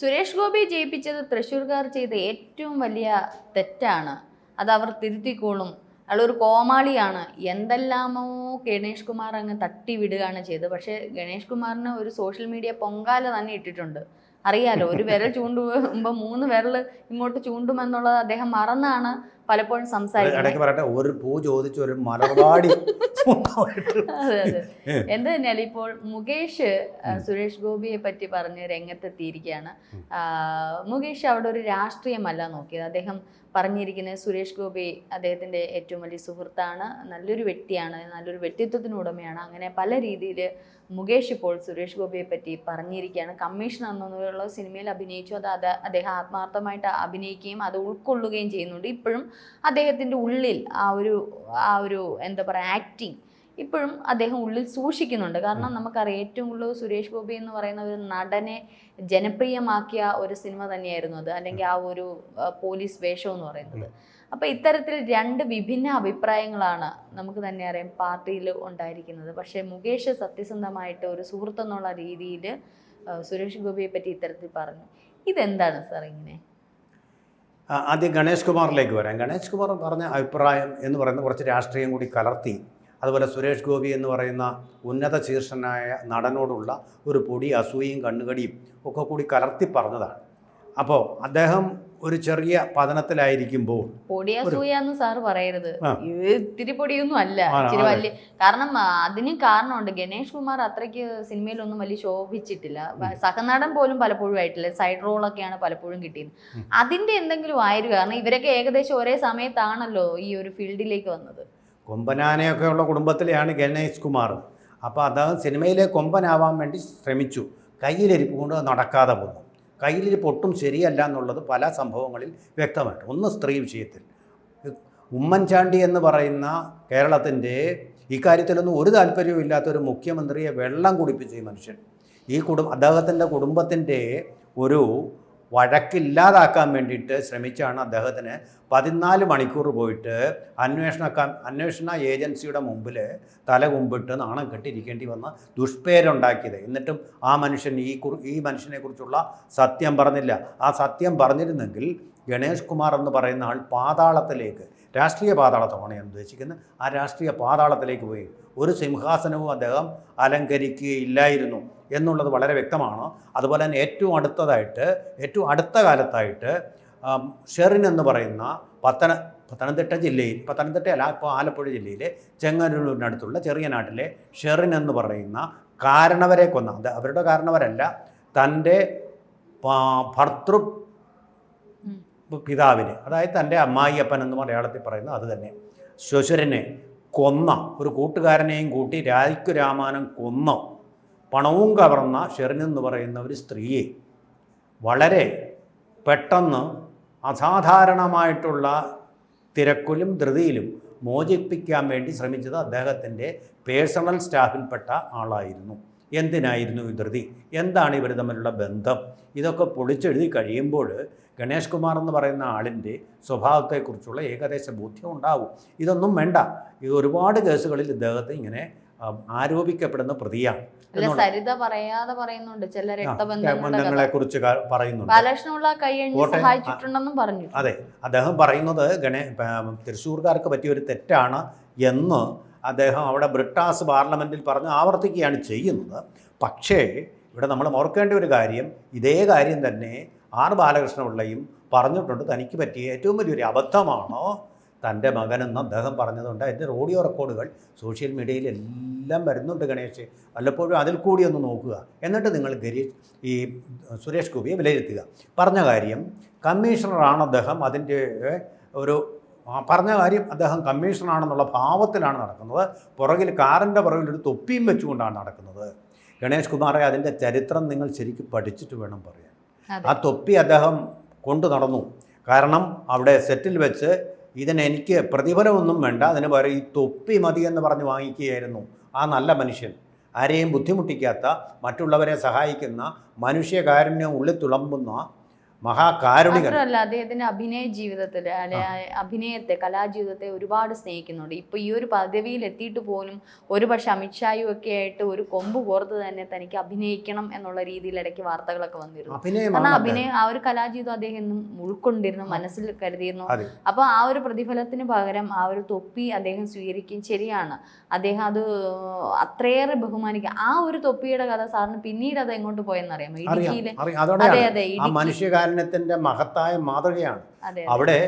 സുരേഷ് ഗോപി ജയിപ്പിച്ചത് തൃശ്ശൂർക്കാർ ചെയ്ത ഏറ്റവും വലിയ തെറ്റാണ്. അത് അവർ തിരുത്തിക്കോളും. അയാളൊരു കോമാളിയാണ്. എന്തെല്ലാമോ ഗണേഷ് കുമാർ അങ്ങ് തട്ടി വിടുകയാണ് ചെയ്തത്. പക്ഷേ ഗണേഷ് കുമാറിന് ഒരു സോഷ്യൽ മീഡിയ പൊങ്കാല തന്നെ ഇട്ടിട്ടുണ്ട്. അറിയാലോ, ഒരു വിരൽ ചൂണ്ടുമ്പോൾ 3 വിരൽ ഇങ്ങോട്ട് ചൂണ്ടുമെന്നുള്ളത് അദ്ദേഹം മറന്നാണ് പലപ്പോഴും സംസാരിക്കുന്നത്. ഒരു പൂ ചോദിച്ച ഒരു മലർവാടി. അതെ അതെ. എന്ത് തന്നെയാലും ഇപ്പോൾ മുകേഷ് സുരേഷ് ഗോപിയെ പറ്റി പറഞ്ഞ് രംഗത്തെത്തിയിരിക്കുകയാണ്. മുകേഷ് അവിടെ ഒരു രാഷ്ട്രീയമല്ല നോക്കിയത്. അദ്ദേഹം പറഞ്ഞിരിക്കുന്നത് സുരേഷ് ഗോപി അദ്ദേഹത്തിൻ്റെ ഏറ്റവും വലിയ സുഹൃത്താണ്, നല്ലൊരു വ്യക്തിയാണ്, നല്ലൊരു വ്യക്തിത്വത്തിന് ഉടമയാണ്. അങ്ങനെ പല രീതിയിൽ മുകേഷ് ഇപ്പോൾ സുരേഷ് ഗോപിയെ പറ്റി പറഞ്ഞിരിക്കുകയാണ്. കമ്മീഷൻ എന്നുള്ള സിനിമയിൽ അഭിനയിച്ചു. അത് അദ്ദേഹം ആത്മാർത്ഥമായിട്ട് അഭിനയിക്കുകയും അത് ഉൾക്കൊള്ളുകയും ചെയ്യുന്നുണ്ട്. ഇപ്പോഴും അദ്ദേഹത്തിൻ്റെ ഉള്ളിൽ ആ ഒരു എന്താ പറയുക, ആക്ടിങ് ഇപ്പോഴും അദ്ദേഹം ഉള്ളിൽ സൂക്ഷിക്കുന്നുണ്ട്. കാരണം നമുക്കറിയാം, ഏറ്റവും കൂടുതൽ സുരേഷ് ഗോപി എന്ന് പറയുന്ന ഒരു നടനെ ജനപ്രിയമാക്കിയ ഒരു സിനിമ തന്നെയായിരുന്നു അത്, അല്ലെങ്കിൽ ആ ഒരു പോലീസ് വേഷം എന്ന് പറയുന്നത്. അപ്പോൾ ഇത്തരത്തിൽ 2 വിഭിന്ന അഭിപ്രായങ്ങളാണ് നമുക്ക് തന്നെ അറിയാം പാർട്ടിയിൽ ഉണ്ടായിരിക്കുന്നത്. പക്ഷേ മുകേഷ് സത്യസന്ധമായിട്ട് ഒരു സുഹൃത്തെന്നുള്ള രീതിയിൽ സുരേഷ് ഗോപിയെ പറ്റി ഇത്തരത്തിൽ പറഞ്ഞു. ഇതെന്താണ് സാർ ഇങ്ങനെ? ആദ്യം ഗണേഷ് കുമാറിലേക്ക് വരാം. ഗണേഷ് കുമാർ പറഞ്ഞ അഭിപ്രായം എന്ന് പറയുന്നത് കുറച്ച് രാഷ്ട്രീയം കൂടി കലർത്തി, അതുപോലെ സുരേഷ് ഗോപി എന്ന് പറയുന്ന ഉന്നത ശീർഷനായ നടനോടുള്ള ഒരു പൊടി അസൂയയും കണ്ണുകടിയും ഒക്കെ കൂടി കലർത്തി പറഞ്ഞതാണ്. അപ്പോൾ അദ്ദേഹം ഒരു ചെറിയ പതനത്തിലായിരിക്കുമ്പോൾ പൊടിയസൂയാന്ന് സാറ് പറയരുത്, ഇത്തിരി പൊടിയൊന്നും അല്ല, ഇച്ചിരി വലിയ. കാരണം അതിന് കാരണമുണ്ട്. ഗണേഷ് കുമാർ അത്രയ്ക്ക് സിനിമയിലൊന്നും വലിയ ശോഭിച്ചിട്ടില്ല. സഹനടൻ പോലും പലപ്പോഴും ആയിട്ടില്ല. സൈഡ് റോളൊക്കെയാണ് പലപ്പോഴും കിട്ടിയത്. അതിന്റെ എന്തെങ്കിലും ആയിരുന്നു. കാരണം ഇവരൊക്കെ ഏകദേശം ഒരേ സമയത്താണല്ലോ ഈ ഒരു ഫീൽഡിലേക്ക് വന്നത്. കൊമ്പനാനയൊക്കെ ഉള്ള കുടുംബത്തിലെയാണ് ഗണേഷ് കുമാർ. അപ്പോൾ അദ്ദേഹം സിനിമയിലെ കൊമ്പനാവാൻ വേണ്ടി ശ്രമിച്ചു. കയ്യിലിരിപ്പ് കൊണ്ട് നടക്കാതെ പോന്നു. കയ്യിലിരിപ്പ് ഒട്ടും ശരിയല്ല എന്നുള്ളത് പല സംഭവങ്ങളിൽ വ്യക്തമായിട്ട്. ഒന്ന് സ്ത്രീ വിഷയത്തിൽ ഉമ്മൻചാണ്ടി എന്ന് പറയുന്ന കേരളത്തിൻ്റെ ഇക്കാര്യത്തിലൊന്നും ഒരു താല്പര്യവും ഇല്ലാത്തൊരു മുഖ്യമന്ത്രിയെ വെള്ളം കുടിപ്പിച്ചു ഈ മനുഷ്യൻ. അദ്ദേഹത്തിൻ്റെ കുടുംബത്തിൻ്റെ ഒരു വഴക്കില്ലാതാക്കാൻ വേണ്ടിയിട്ട് ശ്രമിച്ചാണ് അദ്ദേഹത്തിന് 14 മണിക്കൂർ പോയിട്ട് അന്വേഷണ ഏജൻസിയുടെ മുമ്പിൽ തല കുമ്പിട്ട് നാണം കെട്ടിരിക്കേണ്ടി വന്ന ദുഷ്പേരുണ്ടാക്കിയത്. എന്നിട്ടും ആ മനുഷ്യൻ ഈ മനുഷ്യനെക്കുറിച്ചുള്ള സത്യം പറഞ്ഞില്ല. ആ സത്യം പറഞ്ഞിരുന്നെങ്കിൽ ഗണേഷ് കുമാർ എന്ന് പറയുന്ന ആൾ പാതാളത്തിലേക്ക്, രാഷ്ട്രീയ പാതാളത്വമാണ് ഞാൻ ഉദ്ദേശിക്കുന്നത്, ആ രാഷ്ട്രീയ പാതാളത്തിലേക്ക് പോയി ഒരു സിംഹാസനവും അദ്ദേഹം അലങ്കരിക്കുകയില്ലായിരുന്നു എന്നുള്ളത് വളരെ വ്യക്തമാണ്. അതുപോലെ തന്നെ ഏറ്റവും അടുത്ത കാലത്തായിട്ട് ഷെറിൻ എന്ന് പറയുന്ന പത്തനംതിട്ടയല്ല, ഇപ്പോൾ ആലപ്പുഴ ജില്ലയിലെ ചെങ്ങന്നൂരിനടുത്തുള്ള ചെറിയ നാട്ടിലെ ഷെറിൻ എന്ന് പറയുന്ന കാരണവരെ കൊന്ന, അവരുടെ കാരണവരല്ല, തൻ്റെ ഭർത്തൃ പിതാവിനെ, അതായത് തൻ്റെ അമ്മായിയപ്പൻ എന്ന് മലയാളത്തിൽ പറയുന്ന അത് തന്നെ, ശ്വശുരനെ കൊന്ന ഒരു കൂട്ടുകാരനെയും കൂട്ടി രാമാനം കൊന്ന പണവും കവർന്ന ഷെറിൻ എന്ന് പറയുന്ന ഒരു സ്ത്രീയെ വളരെ പെട്ടെന്ന് അസാധാരണമായിട്ടുള്ള തിരക്കിലും ധൃതിയിലും മോചിപ്പിക്കാൻ വേണ്ടി ശ്രമിച്ചത് അദ്ദേഹത്തിൻ്റെ പേഴ്സണൽ സ്റ്റാഫിൽപ്പെട്ട ആളായിരുന്നു. എന്തിനായിരുന്നു ഈ ധൃതി? എന്താണ് ഇവർ തമ്മിലുള്ള ബന്ധം? ഇതൊക്കെ പൊളിച്ചെഴുതി കഴിയുമ്പോൾ ഗണേഷ് കുമാർ എന്ന് പറയുന്ന ആളിൻ്റെ സ്വഭാവത്തെക്കുറിച്ചുള്ള ഏകദേശ ബോധ്യം ഉണ്ടാവും. ഇതൊന്നും വേണ്ട. ഇത് ഒരുപാട് കേസുകളിൽ ഇദ്ദേഹത്തെ ഇങ്ങനെ ആരോപിക്കപ്പെടുന്ന പ്രതിയാണ്. സരിത പറയാതെ പറയുന്നുണ്ട്, ചില രക്തബന്ധങ്ങളെ കുറിച്ച് പറയുന്നുണ്ട്. പറഞ്ഞു. അതെ, അദ്ദേഹം പറയുന്നത് തൃശ്ശൂർക്കാർക്ക് പറ്റിയൊരു തെറ്റാണ് എന്ന് അദ്ദേഹം അവിടെ ബ്രിട്ടാസ് പാർലമെൻറ്റിൽ പറഞ്ഞ് ആവർത്തിക്കുകയാണ് ചെയ്യുന്നത്. പക്ഷേ ഇവിടെ നമ്മൾ ഓർക്കേണ്ട ഒരു കാര്യം, ഇതേ കാര്യം തന്നെ ആർ ബാലകൃഷ്ണപിള്ളയും പറഞ്ഞിട്ടുണ്ട്. തനിക്ക് പറ്റിയ ഏറ്റവും വലിയൊരു അബദ്ധമാണോ തൻ്റെ മകനെന്ന് അദ്ദേഹം പറഞ്ഞതുകൊണ്ട് അതിൻ്റെ ഓഡിയോ റെക്കോർഡുകൾ സോഷ്യൽ മീഡിയയിൽ എല്ലാം വരുന്നുണ്ട്. ഗണേഷ് വല്ലപ്പോഴും അതിൽ കൂടി ഒന്ന് നോക്കുക, എന്നിട്ട് നിങ്ങൾ ഈ സുരേഷ് ഗോപിയെ വിലയിരുത്തുക. പറഞ്ഞ കാര്യം കമ്മീഷണറാണ് അദ്ദേഹം, അതിൻ്റെ പറഞ്ഞ കാര്യം അദ്ദേഹം കമ്മീഷണറാണെന്നുള്ള ഭാവത്തിലാണ് നടക്കുന്നത്. കാറിൻ്റെ പുറകിൽ ഒരു തൊപ്പിയും വെച്ചുകൊണ്ടാണ് നടക്കുന്നത്. ഗണേഷ് കുമാറെ, അതിൻ്റെ ചരിത്രം നിങ്ങൾ ശരിക്കും പഠിച്ചിട്ട് വേണം പറയാൻ. ആ തൊപ്പി അദ്ദേഹം കൊണ്ടു നടന്നു. കാരണം അവിടെ സെറ്റിൽ വെച്ച് ഇതിനെനിക്ക് പ്രതിഫലമൊന്നും വേണ്ട, അതിന് പകരം ഈ തൊപ്പി മതി എന്ന് പറഞ്ഞ് വാങ്ങിക്കുകയായിരുന്നു ആ നല്ല മനുഷ്യൻ. ആരെയും ബുദ്ധിമുട്ടിക്കാത്ത, മറ്റുള്ളവരെ സഹായിക്കുന്ന, മനുഷ്യകാരുണ്യം ഉള്ളിൽ തുളമ്പുന്ന മഹാകാരുണികൻ. മാത്രമല്ല അദ്ദേഹത്തിന്റെ അഭിനയ ജീവിതത്തിൽ അഭിനയത്തെ, കലാജീവിതത്തെ ഒരുപാട് സ്നേഹിക്കുന്നുണ്ട്. ഇപ്പൊ ഈ ഒരു പദവിയിൽ എത്തിയിട്ട് പോലും ഒരുപക്ഷെ അമിത്ഷായും ഒക്കെ ആയിട്ട് ഒരു കൊമ്പ് കോർത്ത് തന്നെ തനിക്ക് അഭിനയിക്കണം എന്നുള്ള രീതിയിൽ ഇടയ്ക്ക് വാർത്തകളൊക്കെ വന്നിരുന്നു. കാരണം അഭിനയം, ആ ഒരു കലാജീവിതം അദ്ദേഹം എന്നും ഉൾക്കൊണ്ടിരുന്നു, മനസ്സിൽ കരുതിയിരുന്നു. അപ്പൊ ആ ഒരു പ്രതിഫലത്തിന് പകരം ആ ഒരു തൊപ്പി അദ്ദേഹം സ്വീകരിക്കുകയും, ശരിയാണ്, അദ്ദേഹം അത് അത്രയേറെ ബഹുമാനിക്കുക. ആ ഒരു തൊപ്പിയുടെ കഥ സാറിന് പിന്നീട് അത് എങ്ങോട്ട് പോയെന്നറിയാമോ? ഇടുക്കിയിലെ, അതെ അതെ, മനുഷ്യകാരുണ്യത്തിന്റെ മഹത്തായ മാതൃകയാണ് അവിടെ.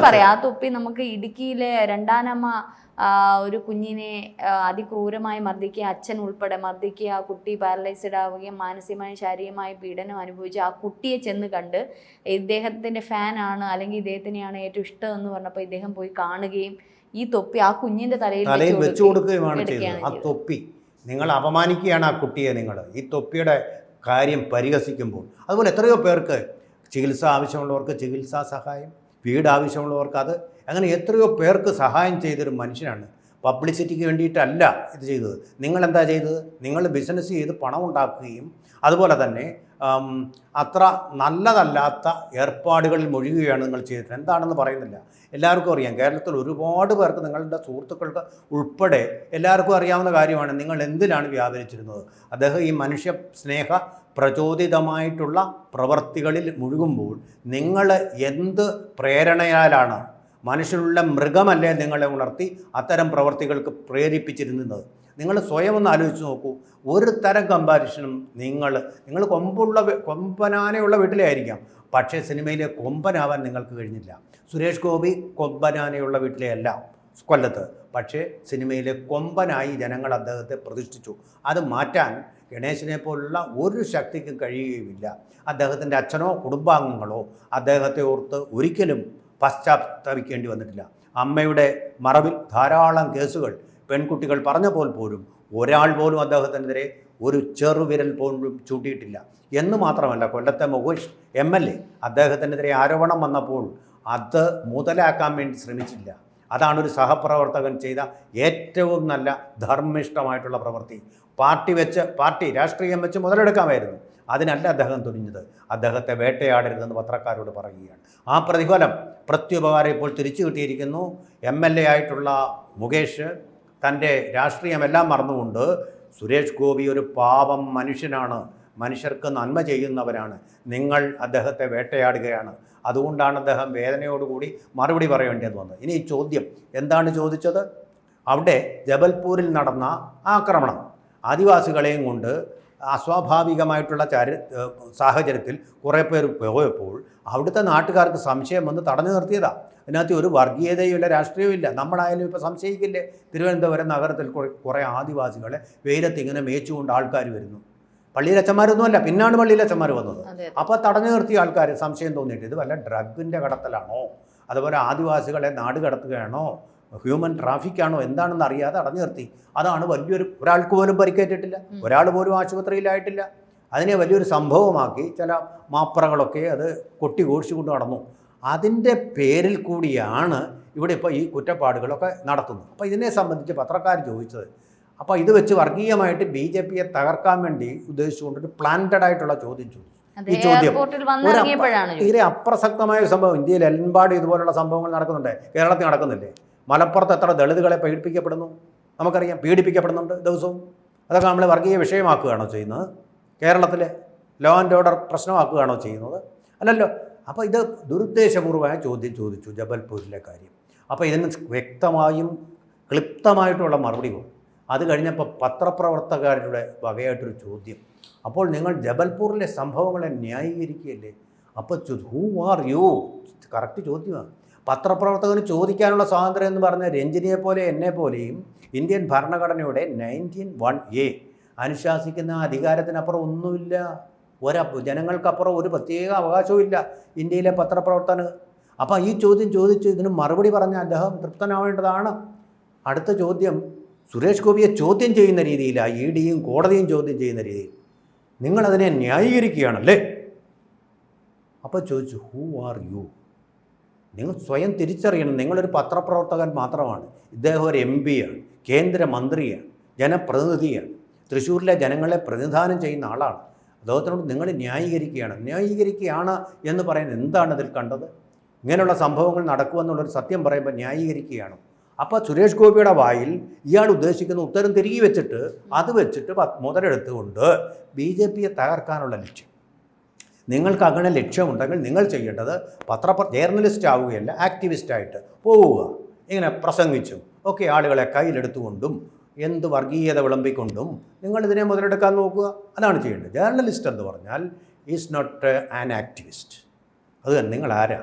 പറയാം, ആ തൊപ്പി നമുക്ക് ഇടുക്കിയിലെ രണ്ടാനമ്മ ഒരു കുഞ്ഞിനെ അതിക്രൂരമായി മർദ്ദിക്കുക, അച്ഛൻ ഉൾപ്പെടെ മർദ്ദിക്കുക, ആ കുട്ടി പാരലൈസ്ഡ് ആവുകയും മാനസികമായും ശാരീരികമായ പീഡനം അനുഭവിച്ച് ആ കുട്ടിയെ ചെന്ന് കണ്ട് ഇദ്ദേഹത്തിന്റെ ഫാനാണ്, അല്ലെങ്കിൽ ഇദ്ദേഹത്തിനെയാണ് ഏറ്റവും ഇഷ്ടം എന്ന് പറഞ്ഞപ്പോൾ ഇദ്ദേഹം പോയി കാണുകയും ഈ തൊപ്പി ആ കുഞ്ഞിന്റെ തലയിൽ വെച്ചു കൊടുക്കുകയുമാണ് ചെയ്തത്. ആ തൊപ്പി നിങ്ങൾ അപമാനിക്കുകയാണ് ആ കുട്ടിയെ. നിങ്ങൾ ഈ തൊപ്പിയുടെ കാര്യം പരിഹസിക്കുമ്പോൾ, അതുപോലെ എത്രയോ പേർക്ക് ചികിത്സ ആവശ്യമുള്ളവർക്ക് ചികിത്സാ സഹായം, വീട് ആവശ്യമുള്ളവർക്ക് അത്, അങ്ങനെ എത്രയോ പേർക്ക് സഹായം ചെയ്തൊരു മനുഷ്യനാണ്. പബ്ലിസിറ്റിക്ക് വേണ്ടിയിട്ടല്ല ഇത് ചെയ്തത്. നിങ്ങളെന്താ ചെയ്തത്? നിങ്ങൾ ബിസിനസ് ചെയ്ത് പണം ഉണ്ടാക്കുകയും അതുപോലെ തന്നെ അത്ര നല്ലതല്ലാത്ത ഏർപ്പാടുകളിൽ മുഴുകുകയാണ് നിങ്ങൾ ചെയ്തിട്ട്. എന്താണെന്ന് പറയുന്നില്ല, എല്ലാവർക്കും അറിയാം. കേരളത്തിൽ ഒരുപാട് പേർക്ക്, നിങ്ങളുടെ സുഹൃത്തുക്കൾക്ക് ഉൾപ്പെടെ എല്ലാവർക്കും അറിയാവുന്ന കാര്യമാണ് നിങ്ങൾ എന്തിനാണ് വ്യാപരിച്ചിരുന്നത്. അദ്ദേഹം ഈ മനുഷ്യ സ്നേഹ പ്രചോദിതമായിട്ടുള്ള പ്രവർത്തികളിൽ മുഴുകുമ്പോൾ നിങ്ങൾ എന്ത് പ്രേരണയാലാണ്, മനുഷ്യനുള്ള മൃഗമല്ലേ നിങ്ങളെ ഉണർത്തി അത്തരം പ്രവർത്തികൾക്ക് പ്രേരിപ്പിച്ചിരുന്നത്? നിങ്ങൾ സ്വയം ഒന്ന് ആലോചിച്ച് നോക്കൂ. ഒരു തരം കമ്പാരിഷനും നിങ്ങൾ കൊമ്പനാനയുള്ള വീട്ടിലേ ആയിരിക്കാം, പക്ഷേ സിനിമയിലെ കൊമ്പനാവാൻ നിങ്ങൾക്ക് കഴിഞ്ഞില്ല. സുരേഷ് ഗോപി കൊമ്പനാനയുള്ള വീട്ടിലെ അല്ല കൊല്ലത്ത്, പക്ഷേ സിനിമയിലെ കൊമ്പനായി ജനങ്ങൾ അദ്ദേഹത്തെ പ്രതിഷ്ഠിച്ചു. അത് മാറ്റാൻ ഗണേശനെ പോലുള്ള ഒരു ശക്തിക്കും കഴിയുകയുമില്ല. അദ്ദേഹത്തിൻ്റെ അച്ഛനോ കുടുംബാംഗങ്ങളോ അദ്ദേഹത്തെ ഓർത്ത് ഒരിക്കലും പശ്ചാത്തപിക്കേണ്ടി വന്നിട്ടില്ല. അമ്മയുടെ മറവിൽ ധാരാളം കേസുകൾ പെൺകുട്ടികൾ പറഞ്ഞപ്പോൾ പോലും ഒരാൾ പോലും അദ്ദേഹത്തിനെതിരെ ഒരു ചെറുവിരൽ പോലും ചൂണ്ടിയിട്ടില്ല. എന്ന് മാത്രമല്ല, കൊല്ലത്തെ മുകേഷ് MLA അദ്ദേഹത്തിനെതിരെ ആരോപണം വന്നപ്പോൾ അത് മുതലാക്കാൻ വേണ്ടി ശ്രമിച്ചില്ല. അതാണ് ഒരു സഹപ്രവർത്തകൻ ചെയ്ത ഏറ്റവും നല്ല ധർമ്മിഷ്ഠമായിട്ടുള്ള പ്രവൃത്തി. പാർട്ടി രാഷ്ട്രീയം വെച്ച് മുതലെടുക്കാമായിരുന്നു. അതിനല്ല അദ്ദേഹം തുനിഞ്ഞത്. അദ്ദേഹത്തെ വേട്ടയാടരുതെന്ന് പത്രക്കാരോട് പറയുകയാണ്. ആ പ്രതിഫലം പ്രത്യുപകാരം ഇപ്പോൾ തിരിച്ചു കിട്ടിയിരിക്കുന്നു. MLA ആയിട്ടുള്ള മുകേഷ് തൻ്റെ രാഷ്ട്രീയമെല്ലാം മറന്നുകൊണ്ട് സുരേഷ് ഗോപി ഒരു പാവം മനുഷ്യനാണ്, മനുഷ്യർക്ക് നന്മ ചെയ്യുന്നവരാണ്, നിങ്ങൾ അദ്ദേഹത്തെ വേട്ടയാടുകയാണ്. അതുകൊണ്ടാണ് അദ്ദേഹം വേദനയോടുകൂടി മറുപടി പറയേണ്ടത് വന്നത്. ഇനി ഈ ചോദ്യം എന്താണ് ചോദിച്ചത്? അവിടെ ജബൽപൂരിൽ നടന്ന ആക്രമണം, ആദിവാസികളെയും കൊണ്ട് അസ്വാഭാവികമായിട്ടുള്ള സാഹചര്യത്തിൽ കുറേ പേർ പോയപ്പോൾ അവിടുത്തെ നാട്ടുകാർക്ക് സംശയം വന്ന് തടഞ്ഞു നിർത്തിയതാണ്. അതിനകത്ത് ഒരു വർഗീയതയുമില്ല, രാഷ്ട്രീയവുമില്ല. നമ്മളായാലും ഇപ്പോൾ സംശയിക്കില്ലേ? തിരുവനന്തപുരം നഗരത്തിൽ കുറേ ആദിവാസികളെ വെയിലത്ത് ഇങ്ങനെ മേച്ചുകൊണ്ട് ആൾക്കാർ വരുന്നു. പള്ളിയിലച്ചന്മാരൊന്നുമല്ല, പിന്നാണ് പള്ളിയിലച്ചന്മാർ വന്നത്. അപ്പോൾ തടഞ്ഞു നിർത്തിയ ആൾക്കാർ സംശയം തോന്നിയിട്ട് ഇത് വല്ല ഡ്രഗിൻ്റെ കടത്തലാണോ, അതുപോലെ ആദിവാസികളെ നാട് കടത്തുകയാണോ, ഹ്യൂമൻ ട്രാഫിക്കാണോ എന്താണെന്ന് അറിയാതെ തടഞ്ഞു നിർത്തി. അതാണ് ഒരാൾക്ക് പോലും പരിക്കേറ്റിട്ടില്ല, ഒരാൾ പോലും ആശുപത്രിയിലായിട്ടില്ല. അതിനെ വലിയൊരു സംഭവമാക്കി ചില മാപ്രകളൊക്കെ അത് കൊട്ടിഘോഷിച്ചുകൊണ്ട് നടന്നു. അതിൻ്റെ പേരിൽ കൂടിയാണ് ഇവിടെ ഇപ്പോൾ ഈ കുറ്റപ്പാടുകളൊക്കെ നടത്തുന്നത്. അപ്പോൾ ഇതിനെ സംബന്ധിച്ച് പത്രക്കാർ ചോദിച്ചത്, അപ്പോൾ ഇത് വെച്ച് വർഗീയമായിട്ട് BJPയെ തകർക്കാൻ വേണ്ടി ഉദ്ദേശിച്ചുകൊണ്ടൊരു പ്ലാന്റഡ് ആയിട്ടുള്ള ചോദ്യം ചോദിച്ചു. ഈ ചോദ്യം തീരെ അപ്രസക്തമായ ഒരു സംഭവം. ഇന്ത്യയിൽ എമ്പാടും ഇതുപോലുള്ള സംഭവങ്ങൾ നടക്കുന്നുണ്ട്, കേരളത്തിൽ നടക്കുന്നില്ലേ? മലപ്പുറത്ത് എത്ര ദളിതുകളെ പീഡിപ്പിക്കപ്പെടുന്നു നമുക്കറിയാം, പീഡിപ്പിക്കപ്പെടുന്നുണ്ട് ദിവസവും. അതൊക്കെ നമ്മൾ വർഗീയ വിഷയമാക്കുകയാണോ ചെയ്യുന്നത്? കേരളത്തിലെ ലോ ആൻഡ് ഓർഡർ പ്രശ്നമാക്കുകയാണോ ചെയ്യുന്നത്? അല്ലല്ലോ. അപ്പോൾ ഇത് ദുരുദ്ദേശപൂർവമായ ചോദ്യം ചോദിച്ചു ജബൽപൂരിലെ കാര്യം. അപ്പോൾ ഇതിന് വ്യക്തമായും ക്ലിപ്തമായിട്ടുള്ള മറുപടി കൊടുക്കും. അത് കഴിഞ്ഞപ്പോൾ പത്രപ്രവർത്തകരുടെ വകയായിട്ടൊരു ചോദ്യം. അപ്പോൾ നിങ്ങൾ ജബൽപൂരിലെ സംഭവങ്ങളെ ന്യായീകരിക്കുകയല്ലേ? അപ്പോൾ ഹൂ ആർ യു? കറക്റ്റ് ചോദ്യമാണ്. പത്രപ്രവർത്തകന് ചോദിക്കാനുള്ള സ്വാതന്ത്ര്യം എന്ന് പറഞ്ഞാൽ രഞ്ജിനിയെപ്പോലെ എന്നെപ്പോലെയും ഇന്ത്യൻ ഭരണഘടനയുടെ 19(1)A അനുശാസിക്കുന്ന അധികാരത്തിനപ്പുറം ഒന്നുമില്ല. ജനങ്ങൾക്കപ്പുറം ഒരു പ്രത്യേക അവകാശവും ഇല്ല ഇന്ത്യയിലെ പത്രപ്രവർത്തകന്. അപ്പോൾ ഈ ചോദ്യം ചോദിച്ച് ഇതിന് മറുപടി പറഞ്ഞ അദ്ദേഹം തൃപ്തനാവേണ്ടതാണ്. അടുത്ത ചോദ്യം സുരേഷ് ഗോപിയെ ചോദ്യം ചെയ്യുന്ന രീതിയിലാണ്, EDയും കോടതിയും ചോദ്യം ചെയ്യുന്ന രീതിയിൽ. നിങ്ങളതിനെ ന്യായീകരിക്കുകയാണല്ലേ? അപ്പോൾ ചോദിച്ചു, ഹൂ ആർ യു? നിങ്ങൾ സ്വയം തിരിച്ചറിയണം. നിങ്ങളൊരു പത്രപ്രവർത്തകൻ മാത്രമാണ്. ഇദ്ദേഹം ഒരു MP ആണ്, കേന്ദ്രമന്ത്രിയാണ്, ജനപ്രതിനിധിയാണ്, തൃശ്ശൂരിലെ ജനങ്ങളെ പ്രതിനിധാനം ചെയ്യുന്ന ആളാണ്. അദ്ദേഹത്തിനോട് നിങ്ങൾ ന്യായീകരിക്കുകയാണ് എന്ന് പറയാൻ എന്താണ് ഇതിൽ കണ്ടത്? ഇങ്ങനെയുള്ള സംഭവങ്ങൾ നടക്കുമെന്നുള്ളൊരു സത്യം പറയുമ്പോൾ ന്യായീകരിക്കുകയാണ്. അപ്പോൾ സുരേഷ് ഗോപിയുടെ വായിൽ ഇയാൾ ഉദ്ദേശിക്കുന്ന ഉത്തരം തിരികെ വെച്ചിട്ട് അത് വെച്ചിട്ട് മുതലെടുത്തുകൊണ്ട് BJPയെ തകർക്കാനുള്ള ലക്ഷ്യം. നിങ്ങൾക്ക് അങ്ങനെ ലക്ഷ്യമുണ്ടെങ്കിൽ നിങ്ങൾ ചെയ്യേണ്ടത് ജേർണലിസ്റ്റ് ആവുകയല്ല, ആക്ടിവിസ്റ്റായിട്ട് പോവുക. ഇങ്ങനെ പ്രസംഗിച്ചും ഒക്കെ ആളുകളെ കയ്യിലെടുത്തുകൊണ്ടും എന്ത് വർഗീയത വിളമ്പിക്കൊണ്ടും നിങ്ങളിതിനെ മുതലെടുക്കാൻ നോക്കുക. അതാണ് ചെയ്യേണ്ടത്. ജേർണലിസ്റ്റ് എന്ന് പറഞ്ഞാൽ ഈസ് നോട്ട് ആൻ ആക്ടിവിസ്റ്റ്. അത് തന്നെ. നിങ്ങൾ ആരാ?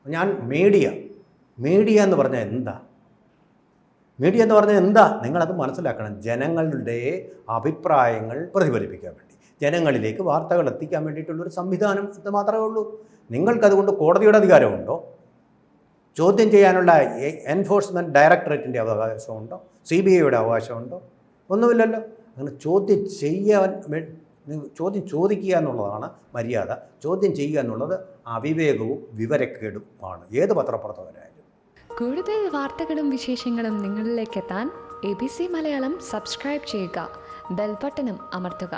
ഞാൻ മീഡിയ എന്ന് പറഞ്ഞാൽ എന്താ? മീഡിയ എന്ന് പറഞ്ഞാൽ എന്താ? നിങ്ങളത് മനസ്സിലാക്കണം. ജനങ്ങളുടെ അഭിപ്രായങ്ങൾ പ്രതിഫലിപ്പിക്കാൻ വേണ്ടി, ജനങ്ങളിലേക്ക് വാർത്തകൾ എത്തിക്കാൻ വേണ്ടിയിട്ടുള്ളൊരു സംവിധാനം ഇത് മാത്രമേ ഉള്ളൂ. നിങ്ങൾക്കതുകൊണ്ട് കോടതിയുടെ അധികാരമുണ്ടോ? ചോദ്യം ചെയ്യാനുള്ള എൻഫോഴ്സ്മെൻറ്റ് ഡയറക്ടറേറ്റിൻ്റെ അവകാശമുണ്ടോ? CBIയുടെ അവകാശമുണ്ടോ? ഒന്നുമില്ലല്ലോ. അങ്ങനെ ചോദ്യം ചോദിക്കുക എന്നുള്ളതാണ് മര്യാദ. ചോദ്യം ചെയ്യുക എന്നുള്ളത് അവിവേകവും വിവരക്കേടും ആണ് ഏത് പത്രപ്രവർത്തകരായാലും. കൂടുതൽ വാർത്തകളും വിശേഷങ്ങളും നിങ്ങളിലേക്ക് എത്താൻ ABC മലയാളം സബ്സ്ക്രൈബ് ചെയ്യുക, ബെൽ ബട്ടണും അമർത്തുക.